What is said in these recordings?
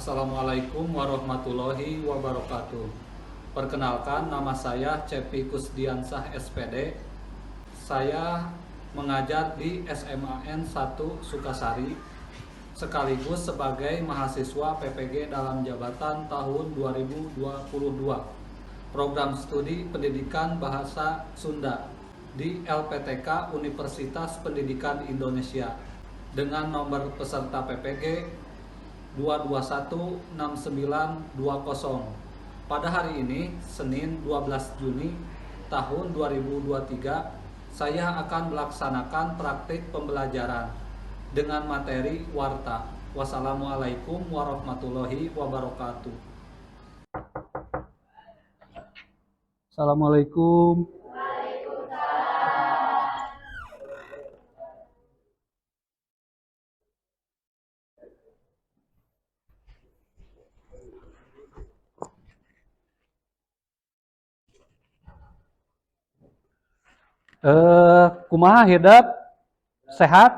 Assalamualaikum warahmatullahi wabarakatuh. Perkenalkan, nama saya Cepi Kusdiansah SPD. Saya mengajar di SMAN 1 Sukasari sekaligus sebagai mahasiswa PPG dalam jabatan tahun 2022. Program studi Pendidikan Bahasa Sunda di LPTK Universitas Pendidikan Indonesia dengan nomor peserta PPG 2216920. Pada hari ini, Senin 12 Juni tahun 2023, saya akan melaksanakan praktik pembelajaran dengan materi warta. Wassalamualaikum warahmatullahi wabarakatuh. Assalamualaikum. Kumaha hidup sehat?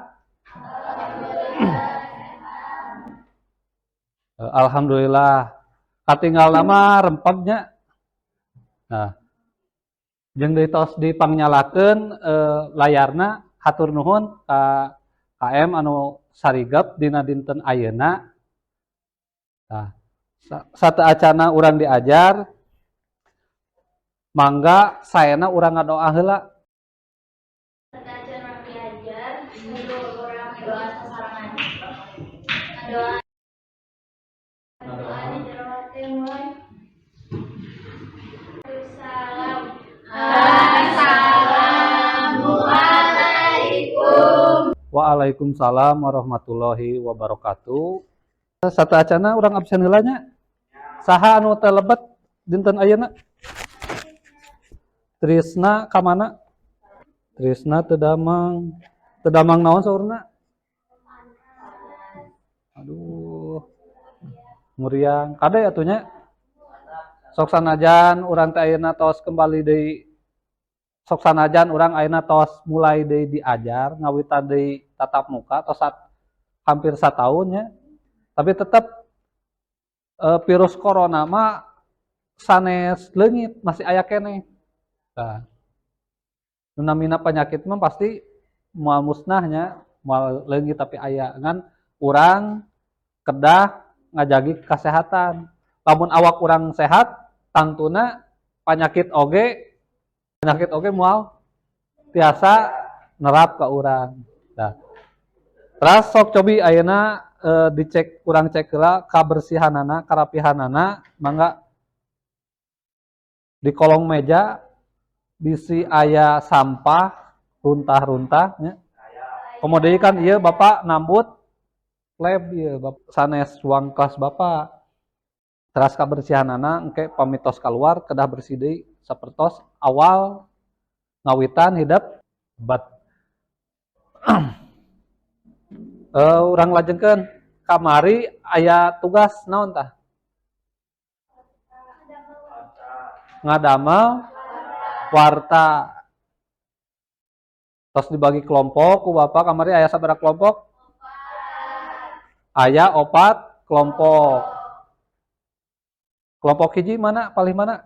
Alhamdulillah. Katinggal nama rempegnya. Nah, jeung ditos dipangyalakeun layarna hatur nuhun ka KM anu sarigep dina dinten ayeuna. Nah, sateu acana urang diajar mangga saena urang ngadoa heula. Waalaikumsalam warahmatullahi wabarakatuh. Satu acana urang absen heula nya. Saha anu teu lebet dinten ayeuna? Trisna ka mana? Trisna teu damang. Teu damang naon saurna? Aduh. Muriang kade atuh nya. Sok sanajan urang teh ayeuna tos kembali deui. Sok sanajan urang ayeuna tos mulai deui diajar, ngawitan deui tatap muka tos hampir satahun nya. Tapi tetap virus corona mah sanes leungit masih aya keneh. Nah, nu namina penyakit mah pasti moal musnahnya, moal leungit tapi aya ngan urang kedah ngajagi kesehatan. Lamun awak urang sehat, tangtuna penyakit oge moal tiasa nerap ka urang. Nah, terus sok cobi ayeuna dicek urang cek heula kabersihanana, karapihanana, mangga di kolong meja bisi aya sampah runtah-runtah nya. Kemudian kan ieu Bapak nambut lab ieu sanes ruang kelas Bapak. Teras kabersihanana engke pamitos keluar kedah bersih deui sapertos awal ngawitan hidup bat. Urang lajengkeun kamari aya tugas naon tah? Ngadamel warta. Tos dibagi kelompok ku Bapak kamari aya sabaraha kelompok? Aya 4 kelompok. Kelompok hiji mana? Paling mana?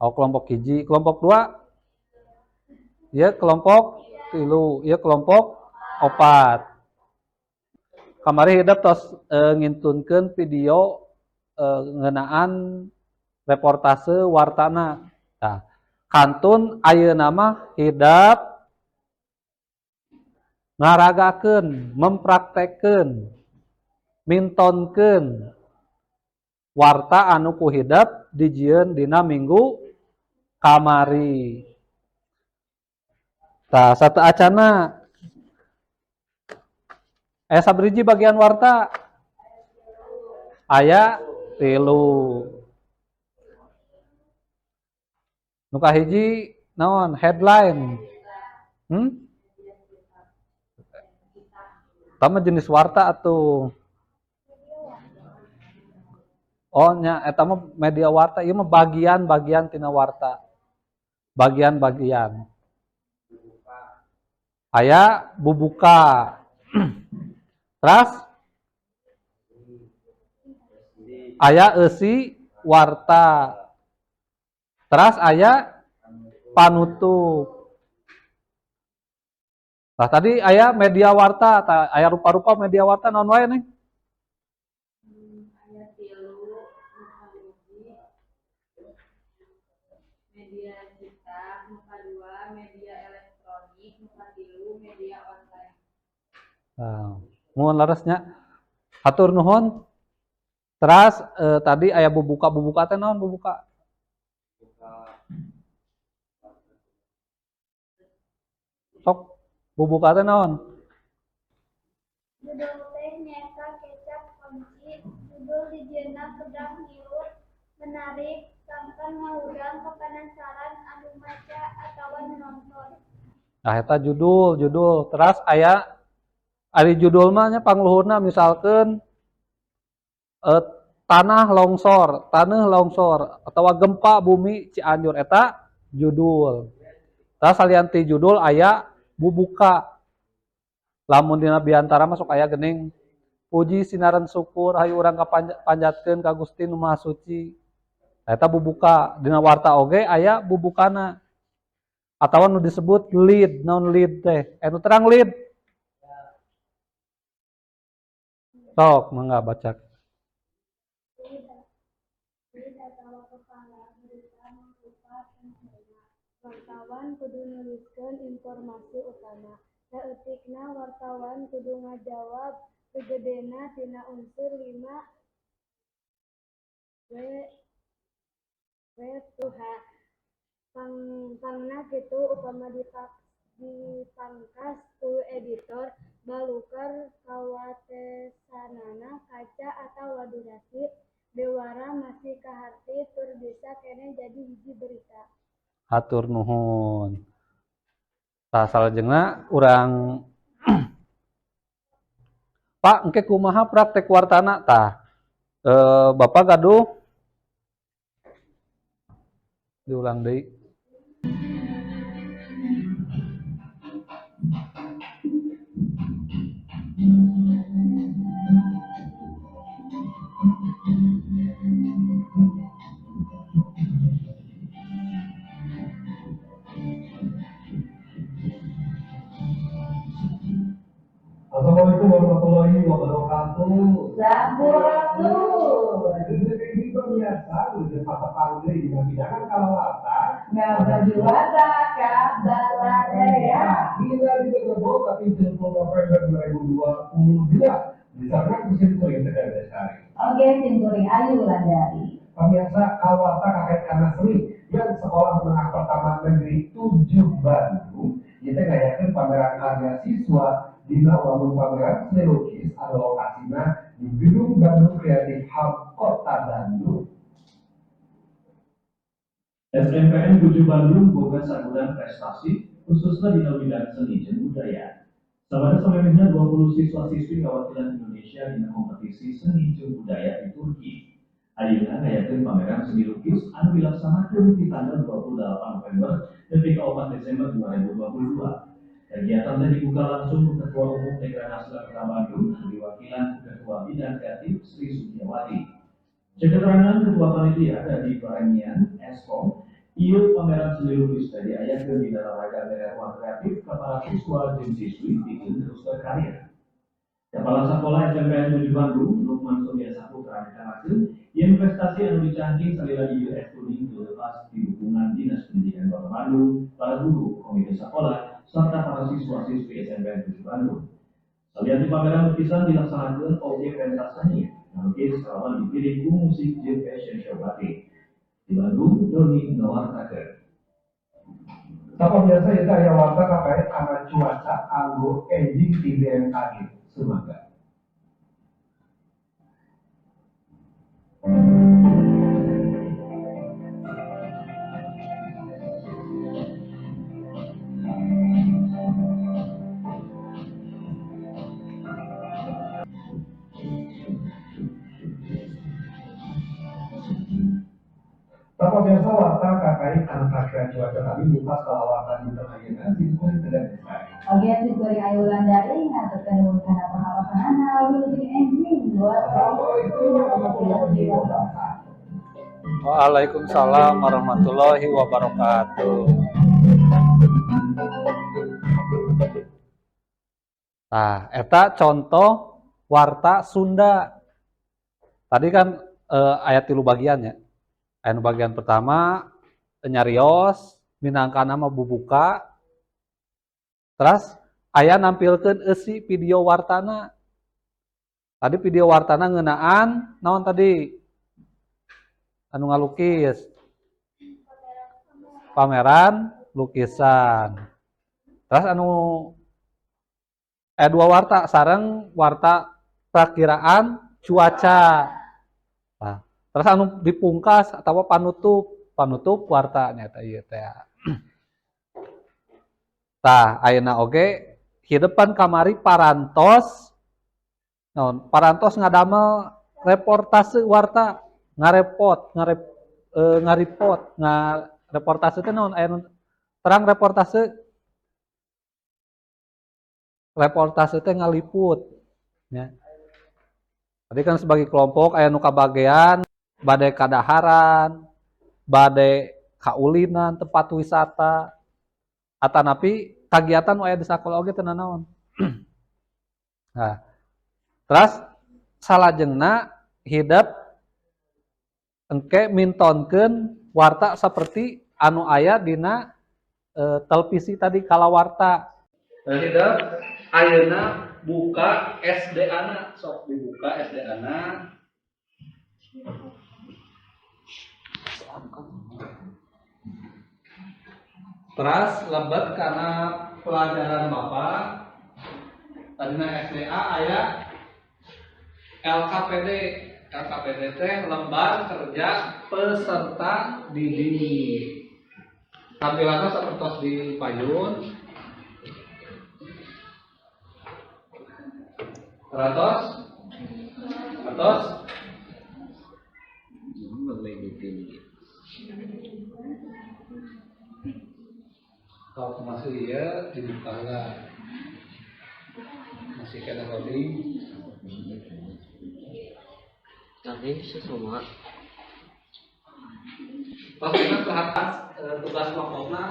Oh, kelompok hiji. Kelompok 2? Ya, kelompok 3. Ya, kelompok 4. Kamari hidup tos ngintunkeun video ngeunaan reportase wartana. Nah, kantun ayeuna mah hidup ngaragakeun, mempraktekkeun, mintonkeun warta anu ku hidup dijieun dina minggu kamari. Tah, satu acana sabriji bagian warta? Aya 3. Nu kahiji naon? Headline. Tama jenis warta atuh. Oh nya eta mah media warta, ieu mah bagian-bagian tina warta. Bagian-bagian. Aya bubuka. Terus aya eusi warta. Teras aya panutup. Nah, tadi aya media warta, aya rupa-rupa media warta naon wae Neng? Aya tilu media cetak, muka 2 media elektronik, muka 3 media online. Nah, mohon laresnya. Hatur nuhun. Teras tadi aya bubuka teh naon bubuka? Sok bubuka teh naon? Judul teh nyaeta kecap kunci, judul dijieuna kedah ngilut, menarik, sangkan ngahudang kepenasaran anu maca atawa nonton. Nah, eta judul. Teras aya ari judul mah nya pangluhurna misalkeun tanah longsor atawa gempa bumi Cianjur eta judul. Teras salianti judul aya bubuka. Lamun dina biantara masuk aya geuning puji sinaran syukur hayu urang kapanjatkeun ka Gusti Nu Maha Suci. Eta bubuka. Dina warta oge aya bubukana. Atawa nu disebut lead, naon lead teh? Nu terang lead. Sok mangga baca. Wartawan kudu nuliskeun informasi utama. Saeutikna wartawan kudu ngajawab segedena tina unsur 5 W2H. Pangna kitu upama dipangkas ku editor balukar kawatesanana kaca atawa durasi bewara masih kaharti tur bisa kene jadi hiji berita. Hatur nuhun. Tah salajengna urang Pak engke kumaha praktek wartana tah? Bapak gaduh diulang deui. Assalamualaikum warahmatullahi wabarakatuh. Sampurasun. Ini pemirsa udah apa panggil di bidang kalawata. Ngabajuwata kabaladaya. Bila digerebek tapi 10 November 2022 di sana musim kuring Tegal Lestari. Oke, Simkuring Ayu Wulandari. Pemirsa kalawata kakek anak seni yang sekolah menengah pertama negeri 7 Bandung. Kita ngayakeun pameran karya siswa dina lamun pameran seni lukis anu lokasina di Gedung Bandung Creative Hub Kota Bandung. SMPN 7 Bandung boga sagudan prestasi khususnya di bidang seni dan budaya. Sabada samemehna 20 siswa-siswi perwakilan Indonesia di kompetisi seni dan budaya di Turki. Ayeuna ngayakeun pameran seni lukis anu dilaksanakeun di tanggal 28 November nepi ka 4 Desember 2022. Kegiatan tadi dibuka langsung Ketua Umum Dekranasda Kota Bandung anu diwakilan Ketua Bidang Kreatif Sri Sugiawati. Keterangan Ketua Panitia dari Perangian Eskom, ieu pameran seni lukis tadi ayakeun di dalam ragam ruang kreatif kepada siswa dan siswi bikin terus berkarya. Kepala Sekolah SMPN 7 Bandung, Lukman Surya Saputra menjelaskan, investasi anu dicangking salila ieu kuning lepas di dukungan Dinas Pendidikan Kota Bandung, para guru, komite sekolah, serta para siswa-siswi SMPN 7 Bandung. Salian di pameran lukisan dilaksanakan objek pentas seni, melukis selama dipilih musik dan fashion show batik. Di Bandung, Doni ngawartakeun. Tapi biasa itu aya warta kakek anak cuaca anggo engine di BMKG Sumatera. Tapi biasa warta kakek anak cuaca tadi buka kelawatan di tengah di kulit tidak besar. Oke, Simkuring Ayu Wulandari ngaturkeun nuhun kana pangawasan Waalaikumsalam warahmatullahi wabarakatuh. Nah, eta contoh warta Sunda. Tadi kan ayat 3 bagiannya. Ayat bagian pertama nyarios minangka nama bubuka. Terus aya nampilkeun eusi video wartana. Tadi video wartana ngeunaan naon tadi? Anu ngalukis. Pameran lukisan. Terus anu dua warta sareng warta perakiraan cuaca. Nah, terus anu dipungkas atau panutup warta nya ieu teh. Tah, ayeuna oge hidepan kamari parantos naon? Parantos ngadamel reportase warta, ngarepot, reportase teh naon? Aya terang reportase teh ngaliput ya. Tadi kan sebagai kelompok aya nu kabagean bade kadaharan, bade kaulinan tempat wisata atanapi kagiatan nu aya di sakola oge teh naon. Nah, terus salajengna hidep engke mintonkeun warta saperti anu aya dina televisi tadi kalawarta. Hidep ayeuna buka SDA-na, sok dibuka SDA-na. Terus lebet karena pelajaran Bapak tadina SDA aya LKPD. LKPD teh lembar kerja peserta didik. Tampilanna sapertos di payun. Atos kalau masih ya dibuka lah masih kena loading tapi sesama pas kita ke atas tugas pokoknya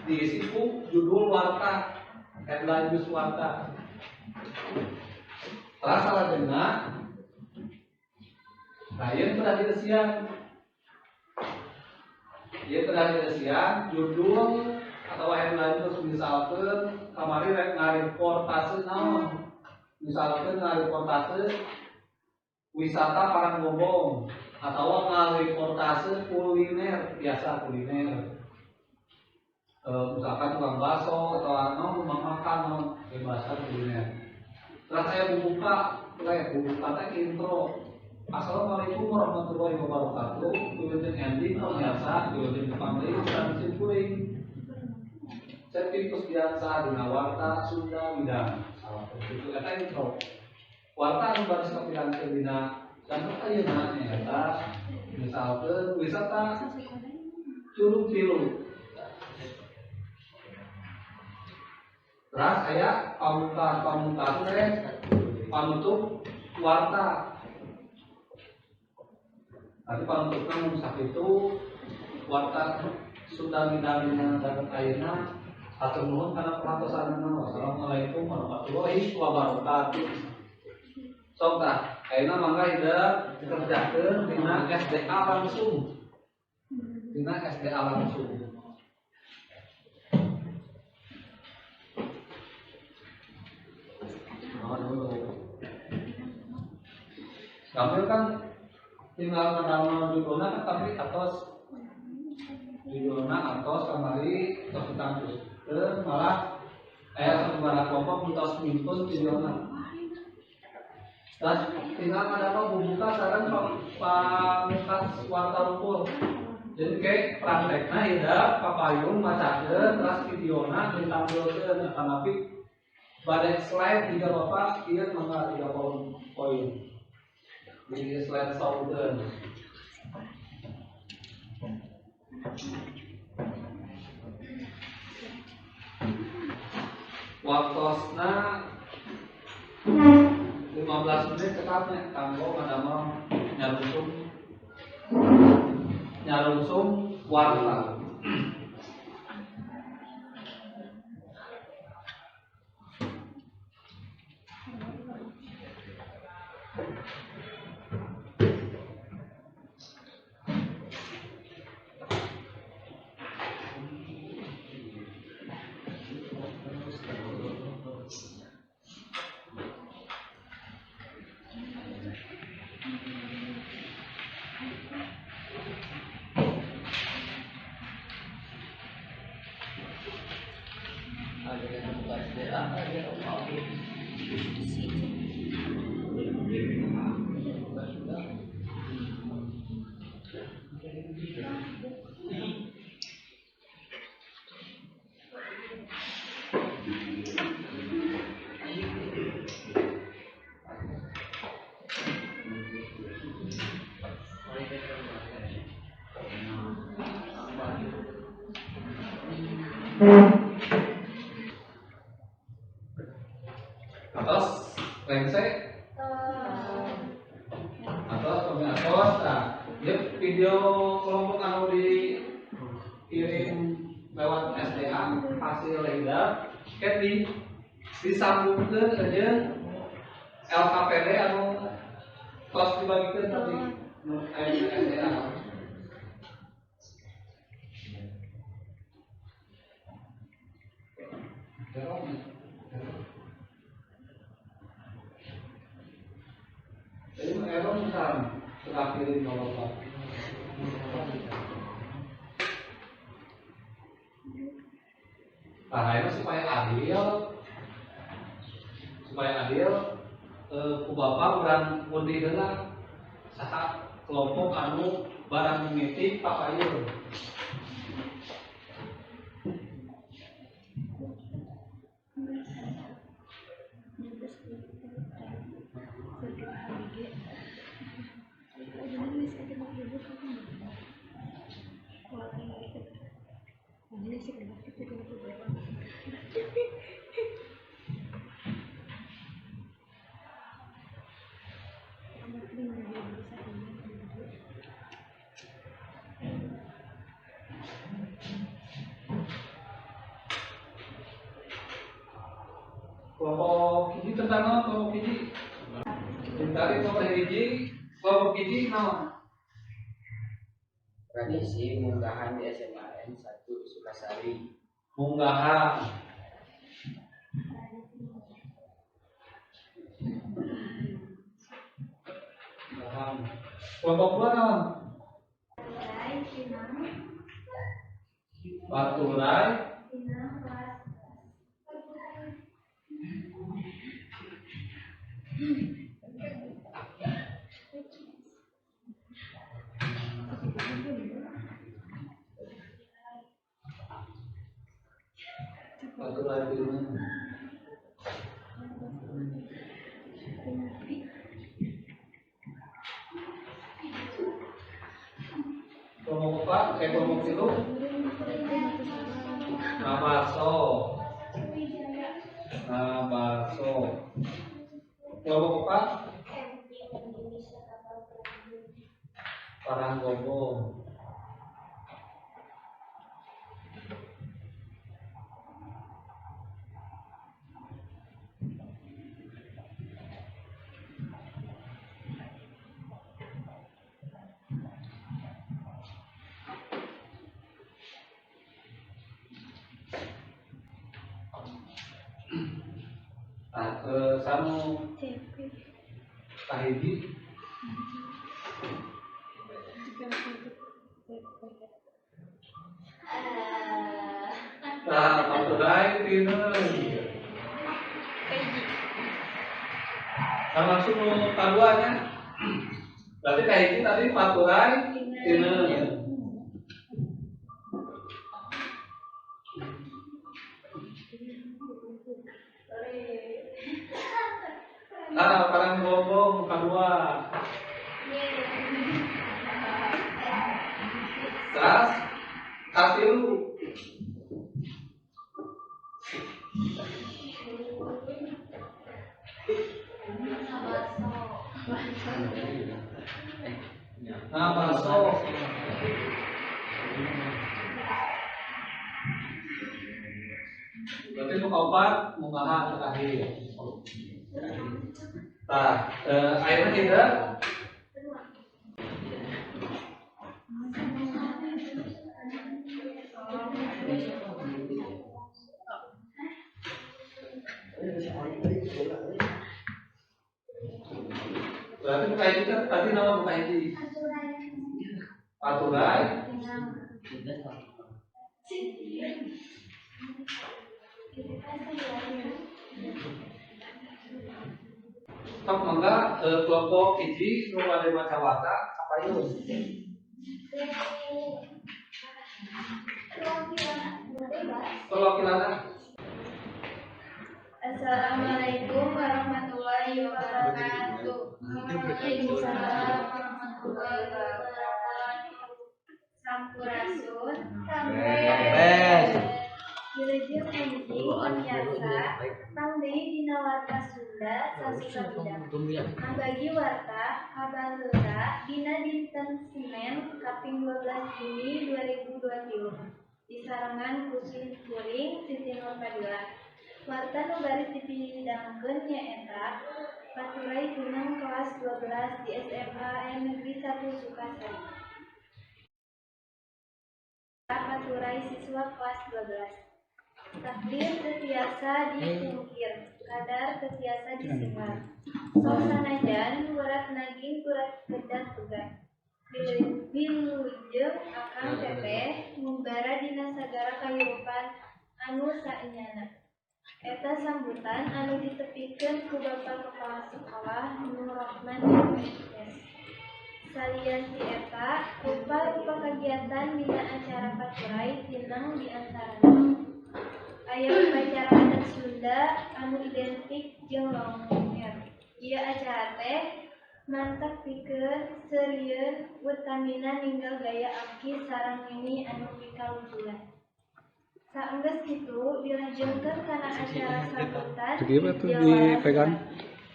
diisi ku judul warta headline news warta. Terus salah dengar, ieu teu disian. Ieu teu disian judul atau headline terus misalkan kamari rek ngareportase naon? Misalkan ngareportase wisata Paranggombong atau ngareportase kuliner, biasa kuliner. Misalkan tukang bakso atau anu rumah makan naon bebasan kuliner. Terus saya buka teh intro. Assalamualaikum warahmatullahi wabarakatuh. Wilujeng ending pemirsa, wilujeng pamri dan simpuring. Setting Kusdiansa dina warta Sunda Widang. Salah itu eta intro. Warta anu baris kapirankeun dina dan ayeuna nyaeta misalkeun wisata Curug Tilu. Terus aya pamungkas teh panutup warta. Tadi panutupna mun sakitu warta Sunda Widang dan ayeuna atur nuhun kana perhatosanna. Wassalamualaikum warahmatullahi wabarakatuh. Sok tah ayeuna mangga hidep kerjakeun dina SDA langsung. Dina SDA langsung. Gambar kan tinggal ngadamel judulna kan tapi atos judulna atos kamari tos ditampilkeun malah aya sabaraha kelompok tos mimpun videona. Dan tinggal ngadamel bubuka sareng pamungkas warta rumpul. Jadi kayak praktekna hidap papayun macakeun terus videona ditampilkeun tapi pada slide 3 Bapak ieu mangga 3 poin. Di slide saudeun. Waktosna 15 menit tetapnya kanggo ngadamel nyarungsung warta. Atos rengse atos kami atos. Nah, dia video kelompok anu dikirim lewat SDA hasil LEDA kan disambungkeun aja LKPD anu tos dibagikeun tadi SDA. Jadi error misalnya terakhir kalau Pak. Nah, itu supaya adil, ku bapak urang undi heula saha kelompok anu barang mimiti papayun. Kelompok hiji tentang naon kelompok hiji? Dari kelompok hiji naon? Tradisi munggahan di SMAN 1 Sukasari. Munggahan. Kelompok dua naon? Baturai. Baturai dulu. Kelompok empat, kelompok itu Nabaso. Kelompok empat Paranggombong. Nah, sanu kahiji nah Baturai tina nah langsung kaduanya berarti kahiji tadi Baturai tina Paranggombong kedua. Terus katilu. Nah, masuk. Berarti nu kaopat mugaha terakhir. Nah, ayeuna tidak berarti buka ini kan tadi nama buka ini aturan top mangga kelompok hiji nu ada macawata apa itu perwakilan. Assalamualaikum warahmatullahi wabarakatuh. Waalaikumsalam warahmatullahi wabarakatuh. Sampurasun. Wilujeng enjing pamiarsa pangdeui dina warta Sunda sasukabidang. Ambagi warta kabaheula dina dinten Senen kaping 12 Juni 2023. Disarengan ku Simkuring Siti Nurfadila. Warta nu baris dipidangkeun nyaeta Paturai Gunung kelas 12 di SMA Negeri 1 Sukasari. Paturai siswa kelas 12. Takdir tetiasa dipungkir, kadar tetiasa disebar. Sok sanajan urat naging urat kedat pegat. Wilujeng akang teteh ngumbara dina sagara kahirupan anu saenyana. Eta sambutan anu ditepikeun ku Bapak Kepala Sekolah Nur Rahman MS. Salian ti eta, rupa-rupa kagiatan dina acara Paturai tinang diantarana. Aya upacara adat Sunda anu identik jeung longger. Ieu acara teh mantep pikeun serieun utamina ninggal gaya abdi sareng mini anu pikalujuan. Saenggeus kitu dilajengkeun kana acara sambutan dipegang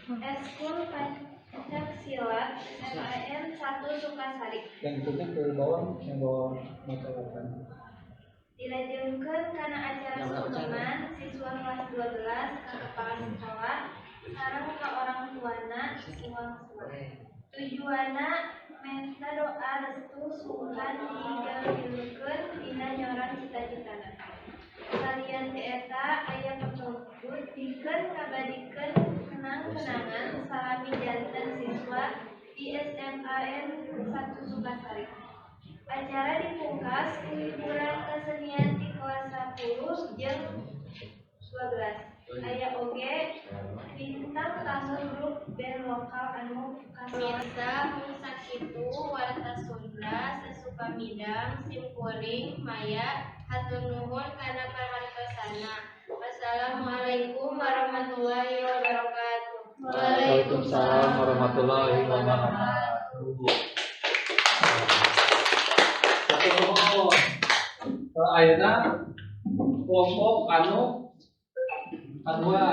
Eskul Pancasila SMAN 1 Sukasari. yang itu ke bawah yang bawah macawata. Dilajengkeun kana acara sungkeman siswa kelas 12 ka kepala sekolah sareng ka orang tuana siswa-siswa. Tujuanna menta doa restu sungkan digalileukeun dina nyoran cita-citana. Salian ti eta aya petunjuk pikeun ngabadikeun kenang-kenangan salami janten siswa di SMAN 1 Sukasari. Acara dipungkas ku hiburan kesenian di kelas 10 jeung 12. Aya oge bintang tamu grup band lokal anu kamirsa mun sakitu warta Sunda sasukabidang simkuring maya hatur nuhun kana pahartosana. Wassalamualaikum warahmatullahi wabarakatuh. Waalaikumsalam warahmatullahi wabarakatuh. Ayeuna kelompok anu kedua.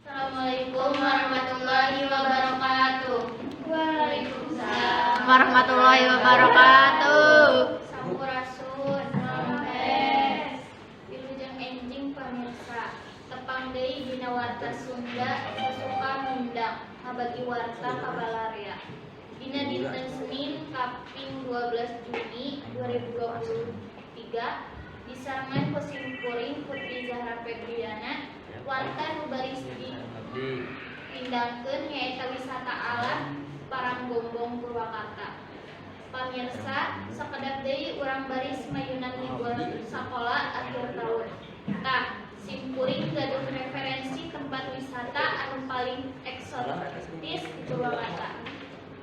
Assalamualaikum warahmatullahi wabarakatuh. Waalaikumsalam warahmatullahi wabarakatuh. Sampurasun. Mampes. Wilujeng enjing pamirsa. Tepang deui dina warta Sunda sasuka ngundang kabagi warta kabalarya. Dina dinten Senin kaping 12 Juni 2023 disarengan ku Simkuring Putri Zahra Febriana warta nu baris dipindangkeun nyaeta wisata alam Paranggombong Purwakarta. Pamirsa, sakedap deui urang baris mayunan libur sakola akhir tahun. Tah, Simkuring gaduh referensi tempat wisata anu paling eksotis di Purwakarta.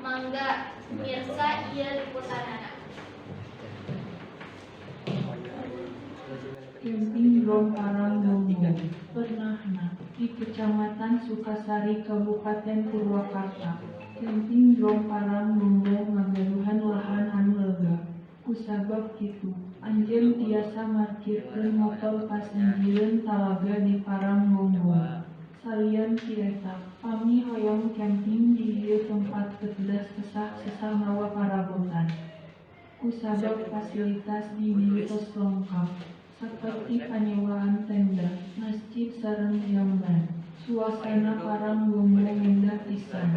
Mangga mirsa ieu liputanana. Camping Drom Paranggombong pernahna di Kecamatan Sukasari Kabupaten Purwakarta. Camping Drom Paranggombong ngagaduhan lahan anu lega. Kusabab kitu, anjeun tiasa markirkeun motor pas ngajieun talaga di Paranggombong. Salian tieta, kami hoyong camping di ieu tempat ketedas kesah sesah mawa parabotan. Kusabab fasilitas di dieu tos lengkap, seperti penyewaan tenda, masjid sareng jamban. Suasana parang lumbung indah pisan.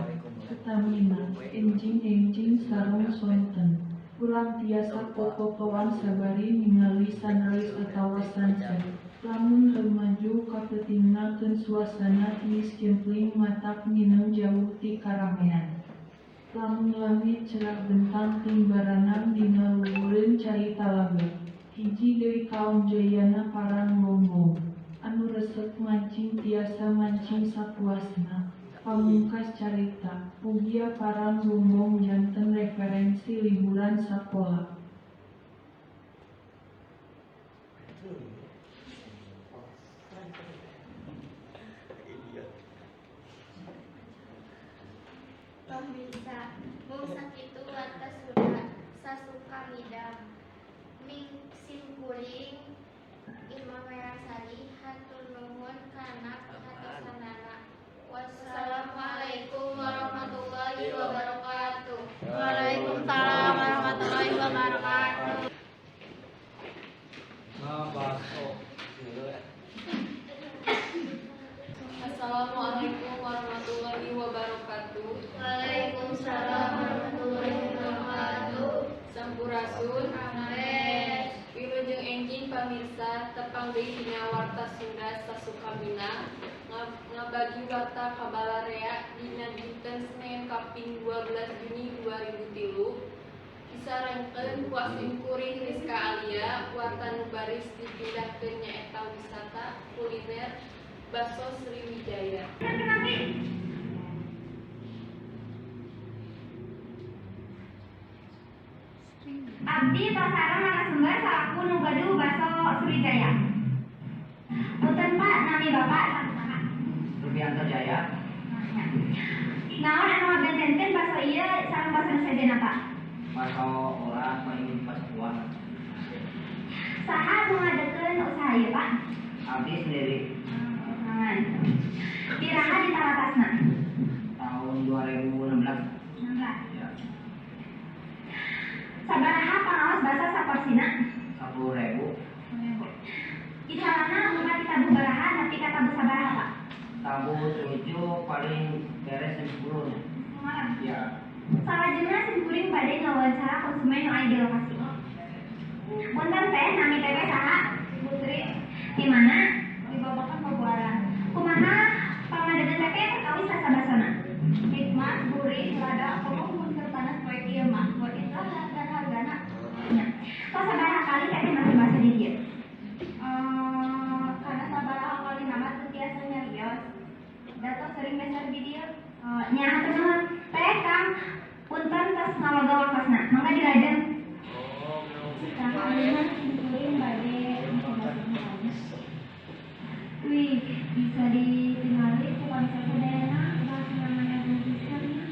Stamina, enjing sareng sonten. Ulang tiasa foto-fotoan sabari ningali sunrise atawa sunset. Lamun maju kapetingnakeun suasana tiis cempling matak mineng jauh ti karamean. Lamun langit cerah bentang timbaranang dina luhureun cai talaga. Hiji deui kaum jayana parang lombong. Anu resep mancing tiasa mancing sapuasna. Pamungkas carita, pugia parang lombong janten referensi liburan sakola. Pemirsa, mung sakitu warta surat sasuka midang. Ming simkuring Imam Merasali hatur nuhun kana hatosanana. Wassalamualaikum warahmatullahi wabarakatuh. Waalaikumsalam warahmatullahi wabarakatuh. Assalamualaikum warahmatullahi wabarakatuh. Waalaikumsalam warahmatullahi wabarakatuh. Sampurasun. Wilujeng enjing pamirsa tepang deui dina warta Sunda Sasukamina ngabagi warta kabalarea dina dinten Senin kaping 12 Juni 2003. Kisarengkeun ku simkuring Rizka Alia warta nu baris dipindahkeun nyaeta wisata kuliner Baso Sriwijaya. Abdi pasareng narasumber salaku nu gaduh Baso Sriwijaya. Punten Pak, nami Bapak saha? Rubianto Jaya. Naon anu ngabentenkeun baso ieu sareng baso nu sejenna Pak? Baso orang main pas buah. Saha anu ngadekeun usaha ieu Pak? Abdi sendiri Mangan. Piraha ditaratasna? tahun 2016. Ya, Sabaraha pangaos baso saporsina? 10.000. Isalana umat ditabuh baraha nepi ka tabuh sabaraha Pak? Tabu 7 paling beres 10 nya. Kumaha? Ya, Salajengna simkuring bade ngawawancara konsumen nu aya di lokasi. Punten teh, nami teh saha? Putri. Di mana? Di Babakan Pabuaran. Kumaha pangadegan teh perkawis rasa basona? Hikmat, gurih, lada, penuh unsur panas poe ieu mah. Buat itu dan hargana. Nya. Tos sabaraha kali teh masih basa di dieu? Karena sabaraha kali nama teu tiasa nyarios. Dato sering beser di dieu. Nya hatur nuhun. Teh Kang, punten tos ngaloga wakosna. Mangga dilajeng. Sahamna simkuring bade informasi. Wih, bisa ditinggali ku bangsa sadayana, bahasa namanya Budisannya.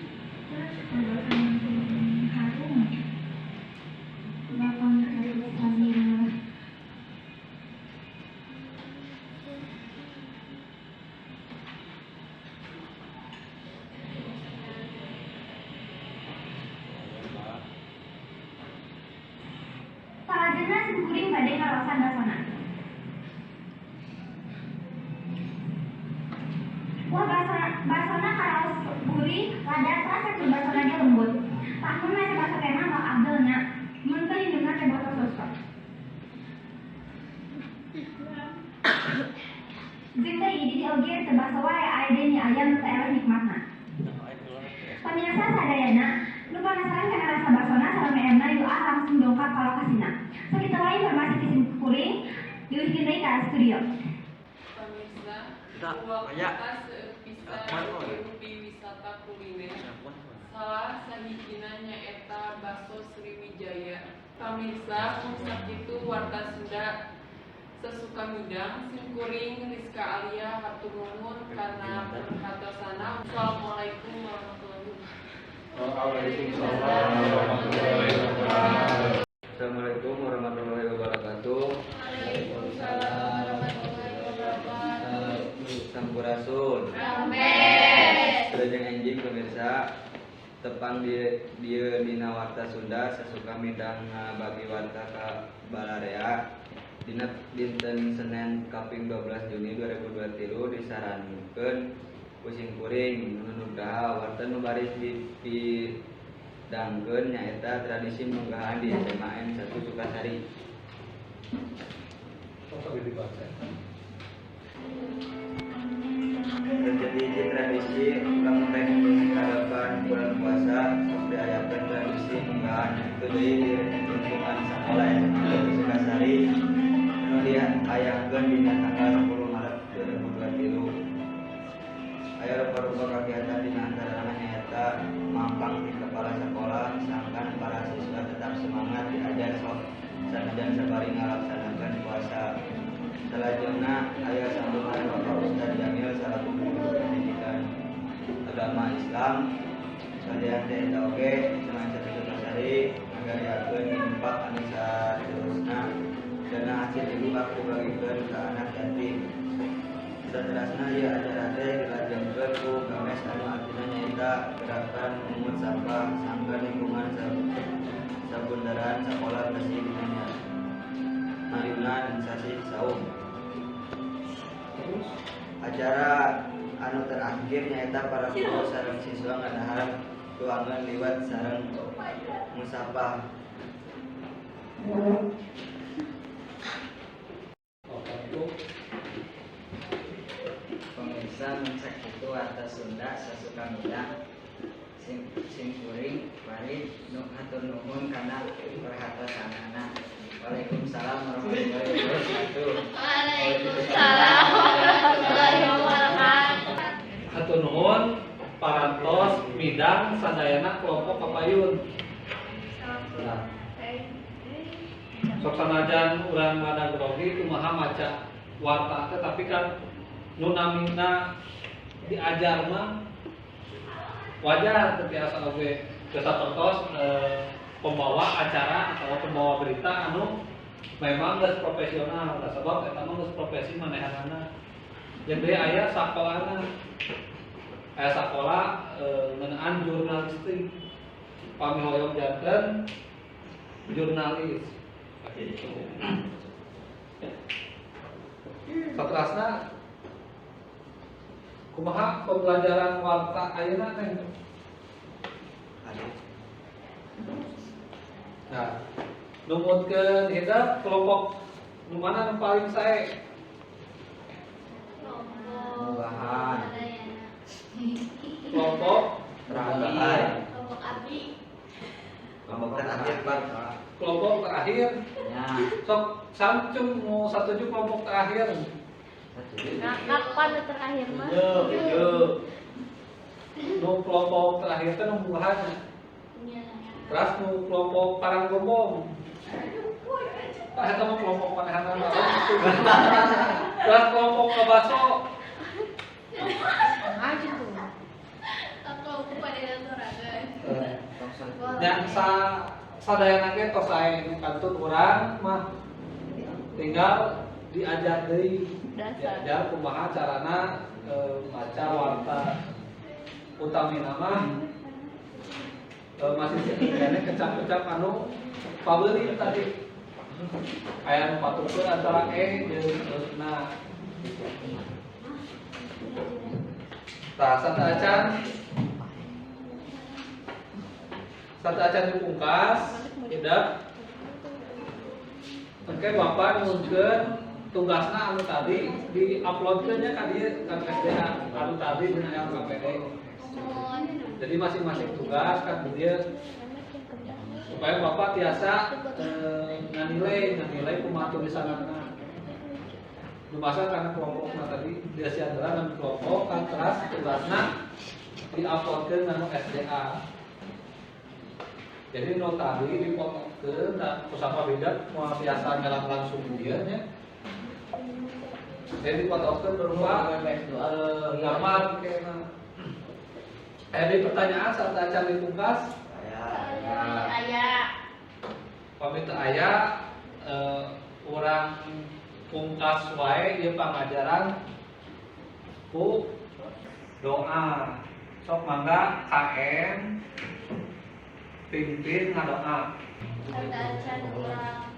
Terus bahasa yang harum. Bahkan kerusakannya. Salajengna simkuring bade ngarosan basona. Wah, basona karaos gurih, lada terasa ke basona dia lembut. Tahun masih baso tema mau abdelnya. Mun teu hindeungan teh baso sosok. Jeung teh idi di oge teu baso wae aya deui mie ayam teu eleh nikmatna. Pamirsa sadayana, nu penasaran kana rasa basona sareng meemna yuk langsung dongkap ka lokasina. Sakitu wae informasi ti simkuring, diulihin deui ka studio. Pemirsa, ruang kota sepisah di wisata kuliner. Salah sahijina nyaeta Baso Sriwijaya. Pamirsa, mung sakitu warta Sunda Sasukamidang simkuring Rizka Alia hatur nuhun kana perhatosana. Assalamualaikum warahmatullahi wabarakatuh. Assalamualaikum warahmatullahi wabarakatuh. Waalaikumsalam warahmatullahi wabarakatuh. Sampurasun. Wilujeng enjing pemirsa tepang dia dina warta Sunda sasuka midang bagi warta ka Balarea dina dinten Senin kaping 12 Juni 2023 disarankeun pusing kuring nunugraha warta nu baris dipidangkeun nyaeta tradisi munggahan di SMAN 1 Sukasari. Terjadi tradisi ulang teh harapan bulan puasa sampai ayakan tradisi munggahan itu di lingkungan sekolah SMA Sukasari kemudian ayahkan di tanggal 10 Maret 2023 aya rupa-rupa kegiatan di antara nyaeta mampang di kepala sekolah sangkan para siswa tetap semangat diajar sok sanajan sabari ngalaksanakan puasa. Selanjutnya ayah sambungan Bapak Ustadz Jamil selaku guru pendidikan agama Islam sekalian teh oge sama satu Sukasari ngagariakeun infak anu saterusna dana hasil infak dibagikeun ka anak yatim. Saterusna ieu acara teh dilajengkeun ku games anu artina nyaeta gerakan mungut sampah sangga lingkungan sabundaran sekolah bersih dina Mariuna dan sasi saum. Acara anu terakhir nyaeta para guru sareng siswa ngadaharan tuangan liwat sareng musafah. Pemirsa mencek itu atas Sunda sasuka midang sing kuring bari nu hatur nuhun kana perhatosanana. Waalaikumsalam warahmatullahi wabarakatuh. Waalaikumsalam warahmatullahi wabarakatuh. Hatur nuhun parantos midang sadayana kelompok papayun. Nah, sok sanajan urang ngadag grogi kumaha maca warta teh tapi kan nu namina diajar mah wajar teu tiasa oge sapertos pembawa acara atau pembawa berita anu memang geus profesional da sebab eta mah geus profesi manehanana. Jadi aya sakolana. Aya sakola ngeunaan jurnalistik. Pamihoyong janten jurnalis. Saterasna kumaha pembelajaran warta ayeuna teh? Nah, numutkeun hidup kelompok nu mana nu paling sae? Munggahan. Kelompok Terakhir. Kelompok abdi. Kelompok terakhir Pak. kelompok terakhir. Ya. Sok sancung mau satuju kelompok terakhir. Nah, kapan nu terakhir mah? Nu kelompok terakhir teh nu munggahan. Terus nu kelompok parang gombong. Tah eta mah kelompok manehanana. Terus kelompok kabaso. Aja tuh. Atau pada dasar Yang sadayana ge tos sae nu kantun urang mah tinggal diajar deui. Diajar kumaha carana maca warta. Utamina mah masih kene kecap-kecap anu pabeuli tadi. Aya nu patukeun antara e jeung na. Tah satu acan dipungkas, tidak. Oke, Bapak nuhunkeun tugasna anu tadi di-uploadkeunnya ka dieu ka SDA anu tadi dina LKPD. Jadi masing-masing tugas kan dia supaya Bapak tiasa nganilai kumaha tulisanna. Lumasa karena kelompokna tadi dia siadara dan kelompok kan teras tugasna di-uploadkeun nanu SDA. Jadi no tadi dipotongkeun dan kusapa beda moal biasa nyalan langsung dia nya. Jadi dipotongkeun berupa gambar kena. Ada pertanyaan saat acan dipungkas? Aya. Pamit aya urang pungkas wae ieu pangajaran ku doa. Sok mangga KM pimpin ngadoa. Sadacan urang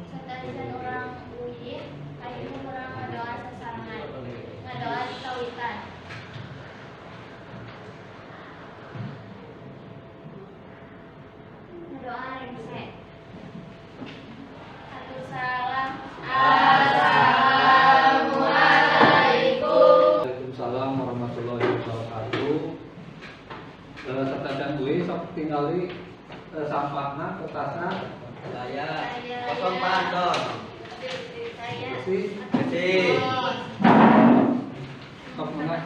Sadacan urang uyin ayeuna urang ngadoa sasarangan. Ngadoa di kawitan. Ngadoa remse. Atur salam. Assalamualaikum. Waalaikumsalam warahmatullahi wabarakatuh. Sadacan deui sok tingali sampahna kertasna. Saya kosong pantos. Saya Bersih. Sok mangga.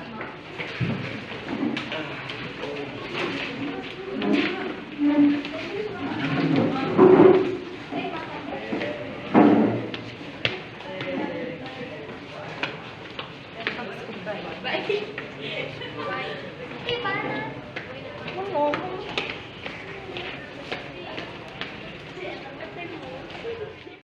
Baik. Baik. Gimana?